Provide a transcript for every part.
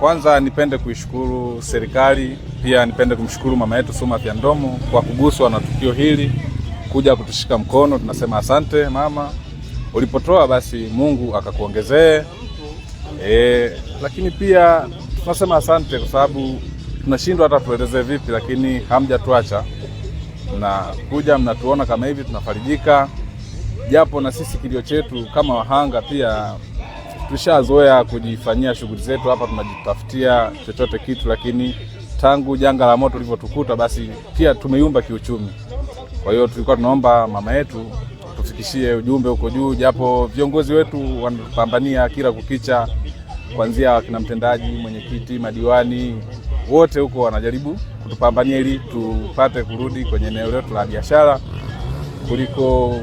Kwanza nipende kuishukuru serikali, pia nipende kumshukuru mama yetu Suma Pyandomo kwa kuguswa na tukio hili, kuja kutushika mkono. Tunasema asante mama, ulipotoa basi Mungu akakuongezee. Lakini pia tunasema asante kwa sababu tunashindwa hata tueleze vipi, lakini hamjatuacha na kuja mnatuona kama hivi, tunafarijika. Japo na sisi kilio chetu kama wahanga pia tulishazoea kujifanyia shughuli zetu hapa, tunajitafutia chochote kitu, lakini tangu janga la moto lilivyotukuta basi pia tumeyumba kiuchumi. Kwa hiyo tulikuwa tunaomba mama yetu tufikishie ujumbe huko juu, japo viongozi wetu wanapambania kila kukicha, kuanzia wakina mtendaji, mwenyekiti, madiwani, wote huko wanajaribu kutupambania ili tupate kurudi kwenye eneo letu la biashara kuliko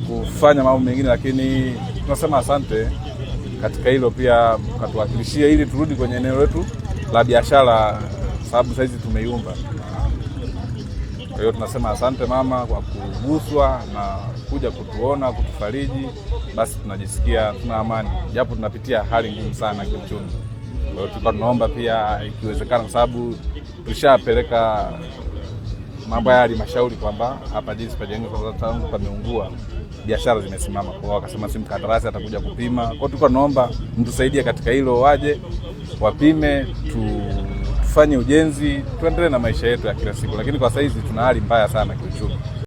kufanya mambo mengine. Lakini tunasema asante katika hilo, pia katuwakilishie ili turudi kwenye eneo letu la biashara, sababu saizi tumeyumba. Kwa hiyo tunasema asante mama kwa kuguswa na kuja kutuona, kutufariji. Basi tunajisikia tuna amani, japo tunapitia hali ngumu sana kiuchumi. Kwa hiyo tulikuwa tunaomba pia ikiwezekana, kwa sababu tulishapeleka mambo ya halmashauri kwamba hapa jinsi pajengwe kwa tangu pameungua, biashara zimesimama. Kwa wakasema si mkandarasi atakuja kupima. Kwa hiyo tulikuwa tunaomba mtusaidie katika hilo, waje wapime, tufanye ujenzi, tuendelee na maisha yetu ya kila siku. Lakini kwa saizi tuna hali mbaya sana kiuchumi.